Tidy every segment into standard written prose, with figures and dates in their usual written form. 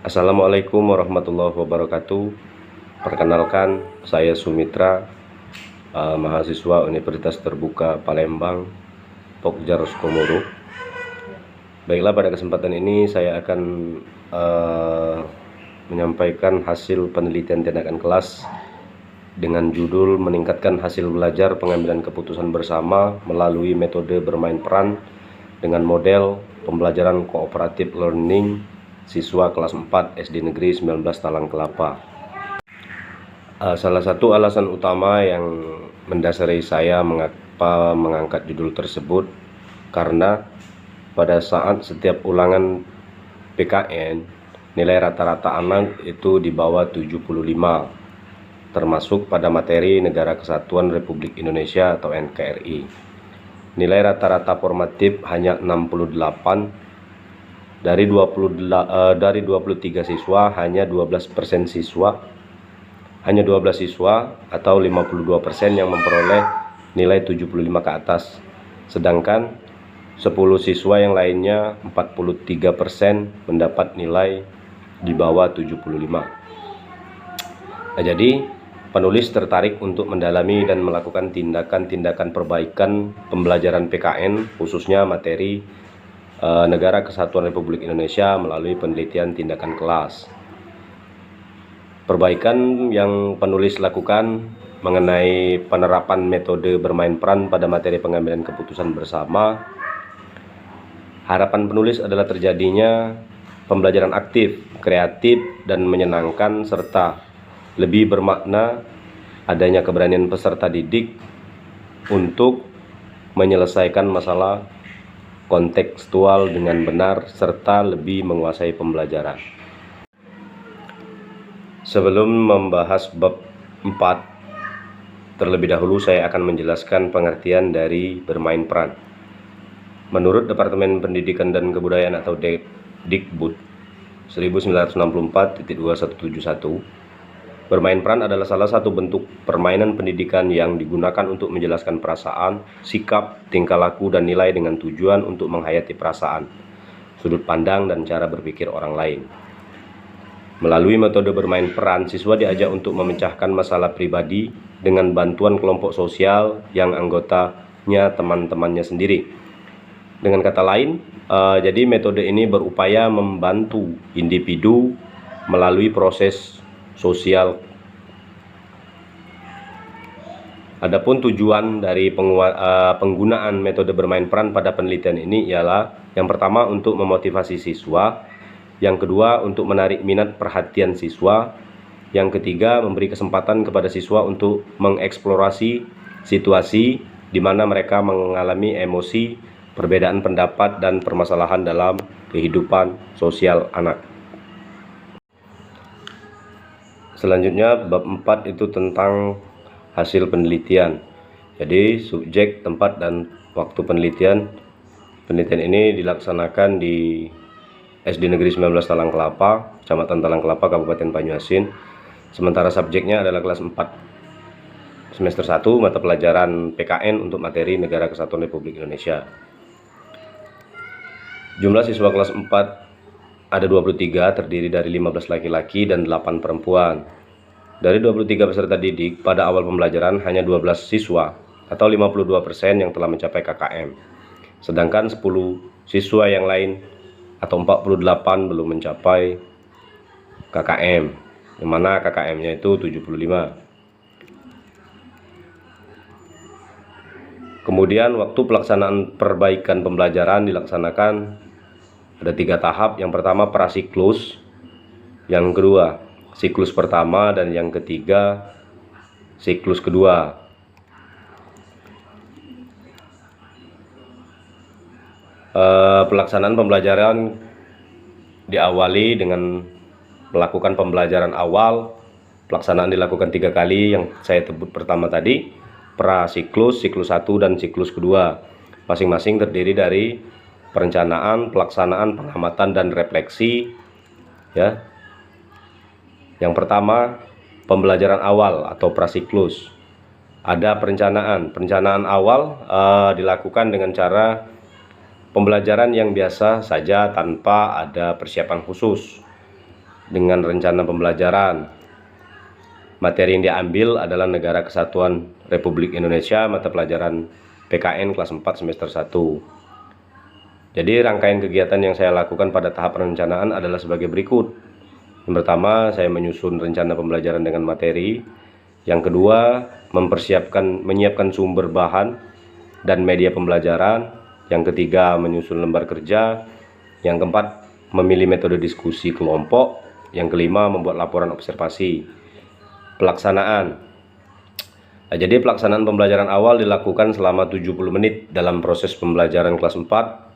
Assalamualaikum warahmatullahi wabarakatuh. Perkenalkan, saya Sumitra, mahasiswa Universitas Terbuka Palembang, Pokja Roskomoro. Baiklah, pada kesempatan ini saya akan menyampaikan hasil penelitian tindakan kelas dengan judul meningkatkan hasil belajar pengambilan keputusan bersama melalui metode bermain peran dengan model pembelajaran kooperatif learning siswa kelas 4 SD Negeri 19 Talang Kelapa. Salah satu alasan utama yang mendasari saya mengapa mengangkat judul tersebut karena pada saat setiap ulangan PKN nilai rata-rata anak itu di bawah 75, termasuk pada materi Negara Kesatuan Republik Indonesia atau NKRI. Nilai rata-rata formatif hanya 68. Dari 23 siswa hanya 12% siswa atau 52% yang memperoleh nilai 75 ke atas, sedangkan 10 siswa yang lainnya 43% mendapat nilai di bawah 75. Jadi penulis tertarik untuk mendalami dan melakukan tindakan-tindakan perbaikan pembelajaran PKN khususnya materi Negara Kesatuan Republik Indonesia melalui penelitian tindakan kelas. Perbaikan yang penulis lakukan mengenai penerapan metode bermain peran pada materi pengambilan keputusan bersama. Harapan penulis adalah terjadinya pembelajaran aktif, kreatif, dan menyenangkan serta lebih bermakna adanya keberanian peserta didik untuk menyelesaikan masalah kontekstual dengan benar serta lebih menguasai pembelajaran. Sebelum membahas bab 4, terlebih dahulu saya akan menjelaskan pengertian dari bermain peran. Menurut Departemen Pendidikan dan Kebudayaan atau Dikbud 1964.2171, bermain peran adalah salah satu bentuk permainan pendidikan yang digunakan untuk menjelaskan perasaan, sikap, tingkah laku, dan nilai dengan tujuan untuk menghayati perasaan, sudut pandang, dan cara berpikir orang lain. Melalui metode bermain peran, siswa diajak untuk memecahkan masalah pribadi dengan bantuan kelompok sosial yang anggotanya teman-temannya sendiri. Dengan kata lain, jadi metode ini berupaya membantu individu melalui proses sosial. Adapun tujuan dari penggunaan metode bermain peran pada penelitian ini ialah yang pertama untuk memotivasi siswa, yang kedua untuk menarik minat perhatian siswa, yang ketiga memberi kesempatan kepada siswa untuk mengeksplorasi situasi di mana mereka mengalami emosi, perbedaan pendapat, dan permasalahan dalam kehidupan sosial anak. Selanjutnya bab 4 itu tentang hasil penelitian. Jadi subjek, tempat, dan waktu penelitian. Penelitian ini dilaksanakan di SD Negeri 19 Talang Kelapa, Kecamatan Talang Kelapa, Kabupaten Banyuasin. Sementara subjeknya adalah kelas 4 semester 1 mata pelajaran PKN untuk materi Negara Kesatuan Republik Indonesia. Jumlah siswa kelas 4 ada 23, terdiri dari 15 laki-laki dan 8 perempuan. Dari 23 peserta didik, pada awal pembelajaran hanya 12 siswa atau 52% yang telah mencapai KKM. Sedangkan 10 siswa yang lain atau 48 belum mencapai KKM, yang mana KKM-nya itu 75. Kemudian waktu pelaksanaan perbaikan pembelajaran dilaksanakan ada 3 tahap. Yang pertama prasiklus, yang kedua siklus pertama, dan yang ketiga siklus kedua. Pelaksanaan pembelajaran diawali dengan melakukan pembelajaran awal. Pelaksanaan dilakukan 3 kali yang saya sebut pertama tadi, prasiklus, siklus 1, dan siklus kedua. Masing-masing terdiri dari perencanaan, pelaksanaan, pengamatan, dan refleksi. Ya. Yang pertama, pembelajaran awal atau prasiklus. Ada perencanaan awal dilakukan dengan cara pembelajaran yang biasa saja tanpa ada persiapan khusus. dengan rencana pembelajaran. Materi yang diambil adalah Negara Kesatuan Republik Indonesia, mata pelajaran PKN kelas 4 semester 1. Jadi rangkaian kegiatan yang saya lakukan pada tahap perencanaan adalah sebagai berikut. Yang pertama, saya menyusun rencana pembelajaran dengan materi. Yang kedua, menyiapkan sumber bahan dan media pembelajaran. Yang ketiga, menyusun lembar kerja. Yang keempat, memilih metode diskusi kelompok. Yang kelima, membuat laporan observasi. Pelaksanaan. Jadi pelaksanaan pembelajaran awal dilakukan selama 70 menit dalam proses pembelajaran kelas 4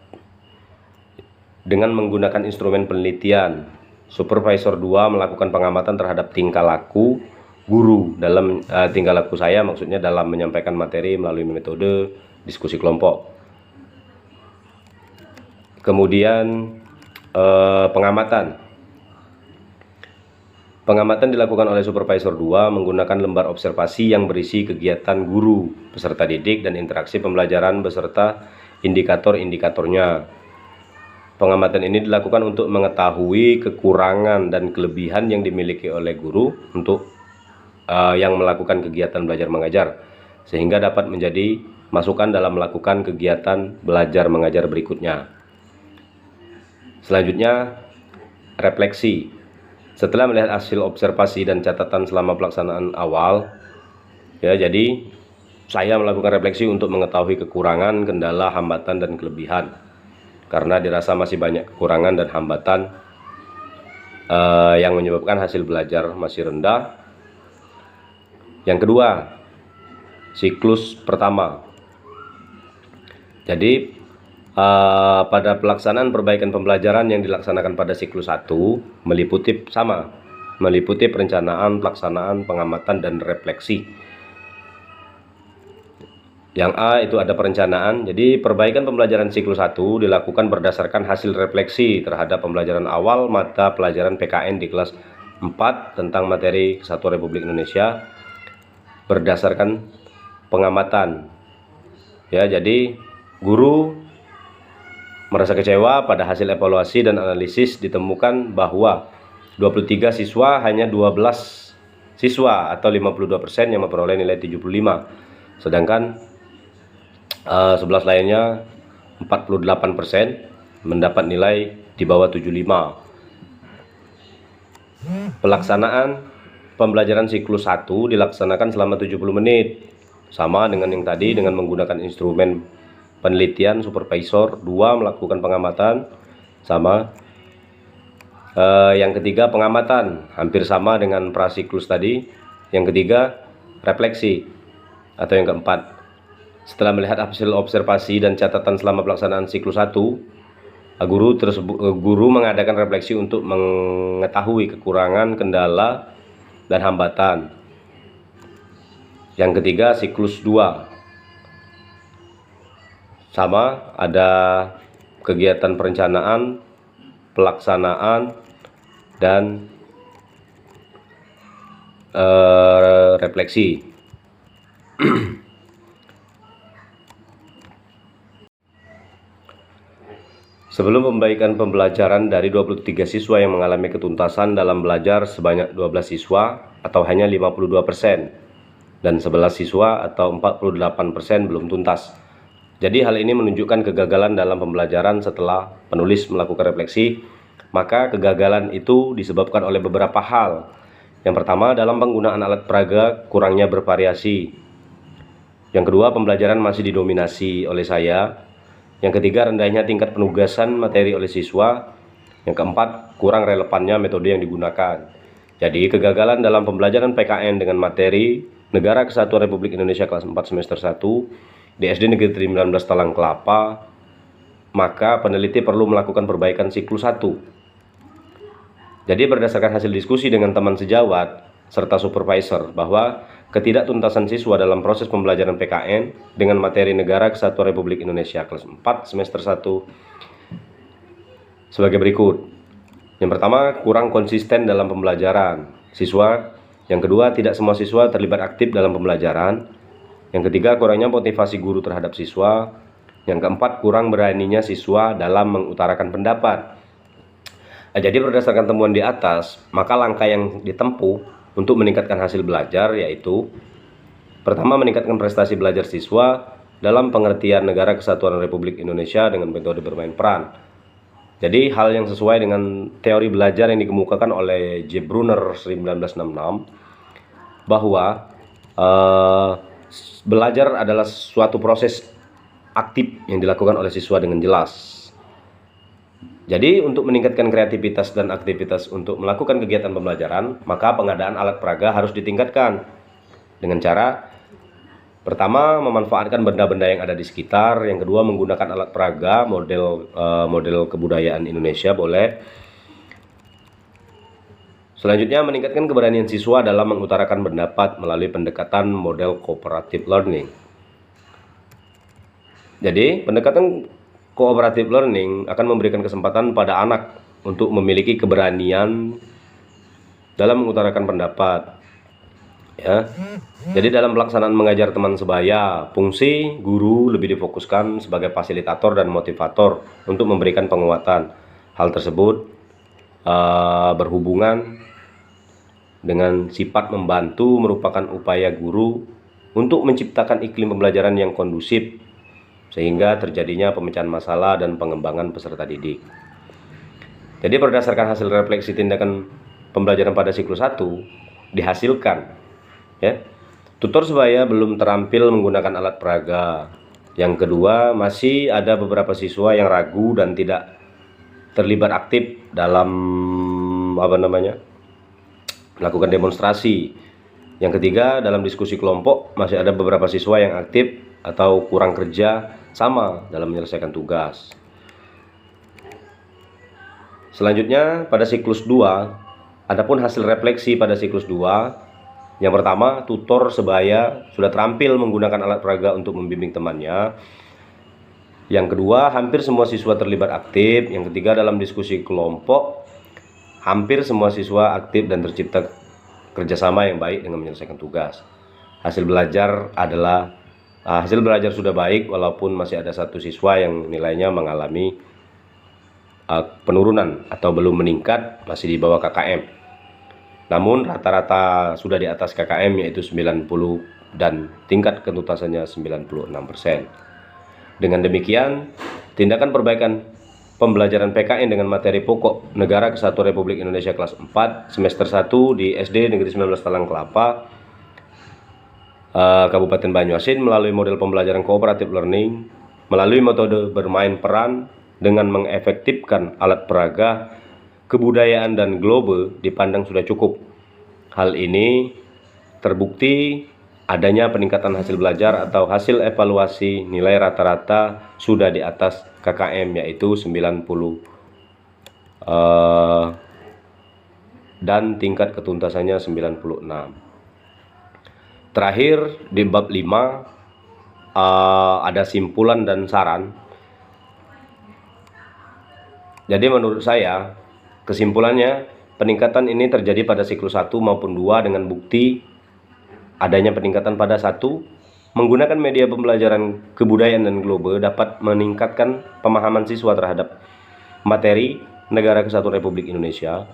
dengan menggunakan instrumen penelitian. Supervisor 2 melakukan pengamatan terhadap tingkah laku guru dalam tingkah laku saya, maksudnya dalam menyampaikan materi melalui metode diskusi kelompok. Kemudian pengamatan dilakukan oleh supervisor 2 menggunakan lembar observasi yang berisi kegiatan guru, peserta didik, dan interaksi pembelajaran beserta indikator-indikatornya. Pengamatan ini dilakukan untuk mengetahui kekurangan dan kelebihan yang dimiliki oleh guru untuk yang melakukan kegiatan belajar mengajar, sehingga dapat menjadi masukan dalam melakukan kegiatan belajar mengajar berikutnya. Selanjutnya, refleksi. Setelah melihat hasil observasi dan catatan selama pelaksanaan awal, jadi saya melakukan refleksi untuk mengetahui kekurangan, kendala, hambatan, dan kelebihan. Karena dirasa masih banyak kekurangan dan hambatan yang menyebabkan hasil belajar masih rendah. Yang kedua, siklus pertama. Jadi pada pelaksanaan perbaikan pembelajaran yang dilaksanakan pada siklus 1 meliputi perencanaan, pelaksanaan, pengamatan, dan refleksi. Yang A itu ada perencanaan. Jadi perbaikan pembelajaran siklus 1 dilakukan berdasarkan hasil refleksi terhadap pembelajaran awal mata pelajaran PKN di kelas 4 tentang materi Kesatuan Republik Indonesia berdasarkan pengamatan. Jadi guru merasa kecewa pada hasil evaluasi dan analisis ditemukan bahwa 23 siswa hanya 12 siswa atau 52% yang memperoleh nilai 75. Sedangkan 11 lainnya 48% mendapat nilai di bawah 75. Pelaksanaan pembelajaran siklus 1 dilaksanakan selama 70 menit. Sama dengan yang tadi, dengan menggunakan instrumen penelitian. Supervisor 2 melakukan pengamatan. Sama. Yang ketiga, pengamatan. Hampir sama dengan prasiklus tadi. Yang ketiga, refleksi. Atau yang keempat, setelah melihat hasil observasi dan catatan selama pelaksanaan siklus 1, guru mengadakan refleksi untuk mengetahui kekurangan, kendala, dan hambatan. Yang ketiga, siklus 2. Sama, ada kegiatan perencanaan, pelaksanaan, dan refleksi. Sebelum pembaikan pembelajaran dari 23 siswa yang mengalami ketuntasan dalam belajar sebanyak 12 siswa atau hanya 52% dan 11 siswa atau 48% belum tuntas. Jadi hal ini menunjukkan kegagalan dalam pembelajaran setelah penulis melakukan refleksi. Maka kegagalan itu disebabkan oleh beberapa hal. Yang pertama, dalam penggunaan alat peraga kurangnya bervariasi. Yang kedua, pembelajaran masih didominasi oleh saya. Yang ketiga, rendahnya tingkat penugasan materi oleh siswa. Yang keempat, kurang relevannya metode yang digunakan. Jadi, kegagalan dalam pembelajaran PKN dengan materi Negara Kesatuan Republik Indonesia kelas 4 semester 1 di SD Negeri 19 Talang Kelapa, maka peneliti perlu melakukan perbaikan siklus 1. Jadi, berdasarkan hasil diskusi dengan teman sejawat serta supervisor bahwa ketidaktuntasan siswa dalam proses pembelajaran PKN dengan materi Negara Kesatuan Republik Indonesia kelas 4 semester 1 sebagai berikut. Yang pertama, kurang konsisten dalam pembelajaran siswa. Yang kedua, tidak semua siswa terlibat aktif dalam pembelajaran. Yang ketiga, kurangnya motivasi guru terhadap siswa. Yang keempat, kurang beraninya siswa dalam mengutarakan pendapat. Jadi berdasarkan temuan di atas, maka langkah yang ditempuh untuk meningkatkan hasil belajar yaitu pertama, meningkatkan prestasi belajar siswa dalam pengertian Negara Kesatuan Republik Indonesia dengan metode bermain peran. Jadi hal yang sesuai dengan teori belajar yang dikemukakan oleh J. Brunner 1966 bahwa belajar adalah suatu proses aktif yang dilakukan oleh siswa dengan jelas. Jadi untuk meningkatkan kreativitas dan aktivitas untuk melakukan kegiatan pembelajaran, maka pengadaan alat peraga harus ditingkatkan dengan cara pertama, memanfaatkan benda-benda yang ada di sekitar. Yang kedua, menggunakan alat peraga model kebudayaan Indonesia boleh. Selanjutnya, meningkatkan keberanian siswa dalam mengutarakan pendapat melalui pendekatan model cooperative learning. Jadi, pendekatan cooperative learning akan memberikan kesempatan pada anak untuk memiliki keberanian dalam mengutarakan pendapat. Ya. Jadi dalam pelaksanaan mengajar teman sebaya, fungsi guru lebih difokuskan sebagai fasilitator dan motivator untuk memberikan penguatan. Hal tersebut berhubungan dengan sifat membantu merupakan upaya guru untuk menciptakan iklim pembelajaran yang kondusif sehingga terjadinya pemecahan masalah dan pengembangan peserta didik. Jadi berdasarkan hasil refleksi tindakan pembelajaran pada siklus 1 dihasilkan ya, tutor sebaya belum terampil menggunakan alat peraga. Yang kedua, masih ada beberapa siswa yang ragu dan tidak terlibat aktif dalam melakukan demonstrasi. Yang ketiga, dalam diskusi kelompok masih ada beberapa siswa yang aktif atau kurang kerja sama dalam menyelesaikan tugas. Selanjutnya pada siklus 2, adapun hasil refleksi pada siklus 2, yang pertama, tutor sebaya sudah terampil menggunakan alat peraga untuk membimbing temannya. Yang kedua, hampir semua siswa terlibat aktif. Yang ketiga, dalam diskusi kelompok, hampir semua siswa aktif dan tercipta kerjasama yang baik dengan menyelesaikan tugas. Hasil belajar sudah baik walaupun masih ada satu siswa yang nilainya mengalami penurunan atau belum meningkat, masih di bawah KKM. Namun rata-rata sudah di atas KKM yaitu 90 dan tingkat ketuntasannya 96%. Dengan demikian, tindakan perbaikan pembelajaran PKN dengan materi pokok Negara Kesatuan Republik Indonesia kelas 4 semester 1 di SD Negeri 19 Talang Kelapa, Kabupaten Banyuasin melalui model pembelajaran cooperative learning, melalui metode bermain peran dengan mengefektifkan alat peraga, kebudayaan dan globe dipandang sudah cukup. Hal ini terbukti adanya peningkatan hasil belajar atau hasil evaluasi nilai rata-rata sudah di atas KKM yaitu 90 dan tingkat ketuntasannya 96. Terakhir di bab 5 ada simpulan dan saran. Jadi menurut saya kesimpulannya, peningkatan ini terjadi pada siklus 1 maupun 2 dengan bukti adanya peningkatan pada 1, menggunakan media pembelajaran kebudayaan dan globe dapat meningkatkan pemahaman siswa terhadap materi Negara Kesatuan Republik Indonesia.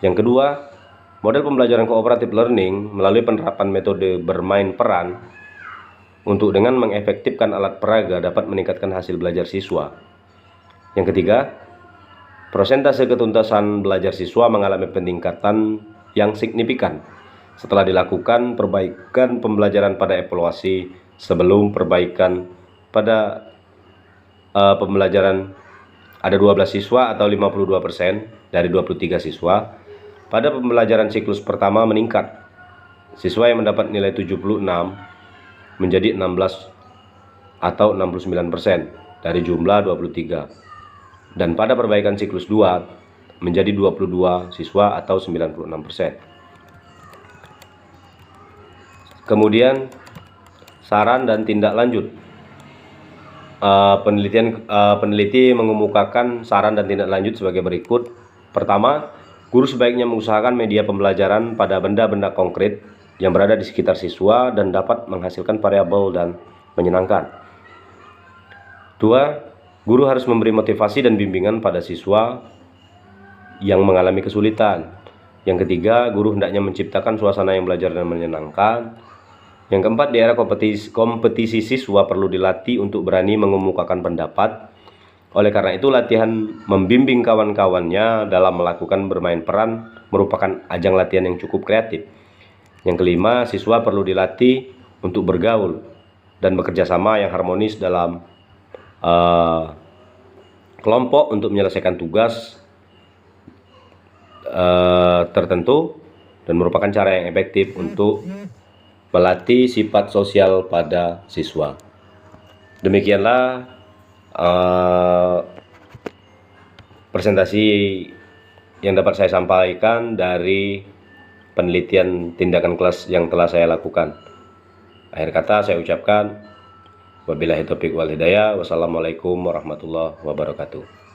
Yang kedua, model pembelajaran cooperative learning melalui penerapan metode bermain peran untuk dengan mengefektifkan alat peraga dapat meningkatkan hasil belajar siswa. Yang ketiga, persentase ketuntasan belajar siswa mengalami peningkatan yang signifikan setelah dilakukan perbaikan pembelajaran pada evaluasi sebelum perbaikan pada pembelajaran ada 12 siswa atau 52% dari 23 siswa. Pada pembelajaran siklus pertama meningkat. Siswa yang mendapat nilai 76 menjadi 16 atau 69% dari jumlah 23. Dan pada perbaikan siklus 2 menjadi 22 siswa atau 96%. Kemudian saran dan tindak lanjut. Peneliti mengemukakan saran dan tindak lanjut sebagai berikut. Pertama, guru sebaiknya mengusahakan media pembelajaran pada benda-benda konkret yang berada di sekitar siswa dan dapat menghasilkan variabel dan menyenangkan. 2. Guru harus memberi motivasi dan bimbingan pada siswa yang mengalami kesulitan. Yang ketiga, guru hendaknya menciptakan suasana yang belajar dan menyenangkan. Yang keempat, di era kompetisi siswa perlu dilatih untuk berani mengemukakan pendapat. Oleh karena itu, latihan membimbing kawan-kawannya dalam melakukan bermain peran merupakan ajang latihan yang cukup kreatif. Yang kelima, siswa perlu dilatih untuk bergaul dan bekerja sama yang harmonis dalam kelompok untuk menyelesaikan tugas tertentu, dan merupakan cara yang efektif untuk melatih sifat sosial pada siswa. Demikianlah presentasi yang dapat saya sampaikan dari penelitian tindakan kelas yang telah saya lakukan. Akhir kata saya ucapkan wabillahi taufiq wal hidayah. Wassalamualaikum warahmatullahi wabarakatuh.